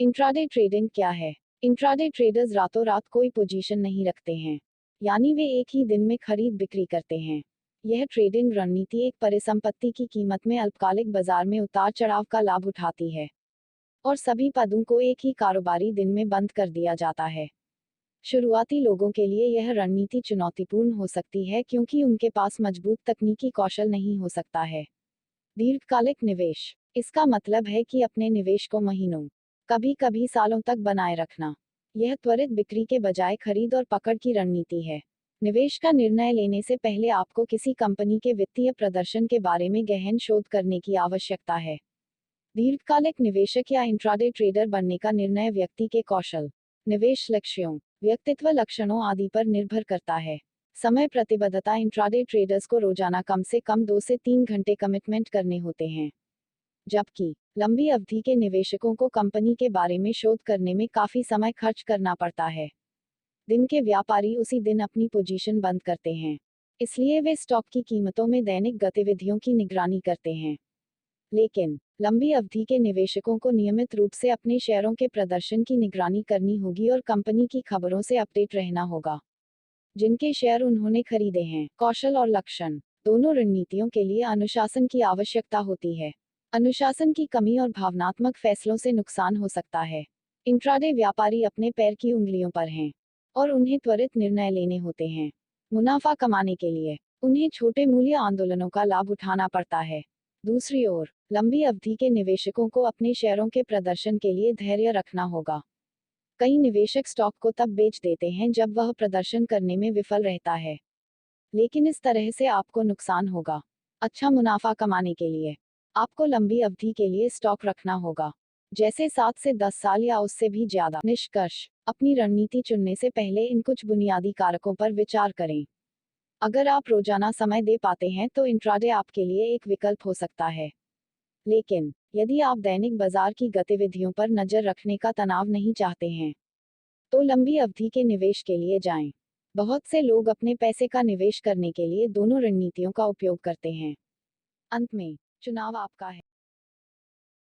Intraday trading क्या है? Intraday traders रातों रात कोई पोजीशन नहीं रखते हैं, यानी वे एक ही दिन में खरीद बिक्री करते हैं। यह ट्रेडिंग रणनीति एक परिसंपत्ति की कीमत में अल्पकालिक बाजार में उतार चढ़ाव का लाभ उठाती है और सभी पदों को एक ही कारोबारी दिन में बंद कर दिया जाता है। शुरुआती लोगों के लिए यह रणनीति चुनौतीपूर्ण हो सकती है क्योंकि उनके पास मजबूत तकनीकी कौशल नहीं हो सकता है। दीर्घकालिक निवेश, इसका मतलब है कि अपने निवेश को महीनों, कभी कभी सालों तक बनाए रखना। यह त्वरित बिक्री के बजाय खरीद और पकड़ की रणनीति है। निवेश का निर्णय लेने से पहले आपको किसी कंपनी के वित्तीय प्रदर्शन के बारे में गहन शोध करने की आवश्यकता है। दीर्घकालिक निवेशक या इंट्राडे ट्रेडर बनने का निर्णय व्यक्ति के कौशल, निवेश लक्ष्यों, व्यक्तित्व लक्षणों आदि पर निर्भर करता है। समय प्रतिबद्धता, इंट्राडे ट्रेडर्स को रोजाना कम से कम 2 से 3 घंटे कमिटमेंट करने होते हैं, जबकि लंबी अवधि के निवेशकों को कंपनी के बारे में शोध करने में काफी समय खर्च करना पड़ता है। दिन के व्यापारी उसी दिन अपनी पोजीशन बंद करते हैं, इसलिए वे स्टॉक की कीमतों में दैनिक गतिविधियों की निगरानी करते हैं। लेकिन लंबी अवधि के निवेशकों को नियमित रूप से अपने शेयरों के प्रदर्शन की निगरानी करनी होगी और कंपनी की खबरों से अपडेट रहना होगा जिनके शेयर उन्होंने खरीदे हैं। कौशल और लक्षण, दोनों रणनीतियों के लिए अनुशासन की आवश्यकता होती है। अनुशासन की कमी और भावनात्मक फैसलों से नुकसान हो सकता है। इंट्राडे व्यापारी अपने पैर की उंगलियों पर हैं और उन्हें त्वरित निर्णय लेने होते हैं। मुनाफा कमाने के लिए उन्हें छोटे मूल्य आंदोलनों का लाभ उठाना पड़ता है। दूसरी ओर, लंबी अवधि के निवेशकों को अपने शेयरों के प्रदर्शन के लिए धैर्य रखना होगा। कई निवेशक स्टॉक को तब बेच देते हैं जब वह प्रदर्शन करने में विफल रहता है, लेकिन इस तरह से आपको नुकसान होगा। अच्छा मुनाफा कमाने के लिए आपको लंबी अवधि के लिए स्टॉक रखना होगा, जैसे 7 से 10 साल या उससे भी ज्यादा। निष्कर्ष, अपनी रणनीति चुनने से पहले इन कुछ बुनियादी कारकों पर विचार करें। अगर आप रोजाना समय दे पाते हैं तो इंट्राडे आपके लिए एक विकल्प हो सकता है, लेकिन यदि आप दैनिक बाजार की गतिविधियों पर नजर रखने का तनाव नहीं चाहते हैं, तो लंबी अवधि के निवेश के लिए जाएं। बहुत से लोग अपने पैसे का निवेश करने के लिए दोनों रणनीतियों का उपयोग करते हैं। अंत में, चुनाव आपका है।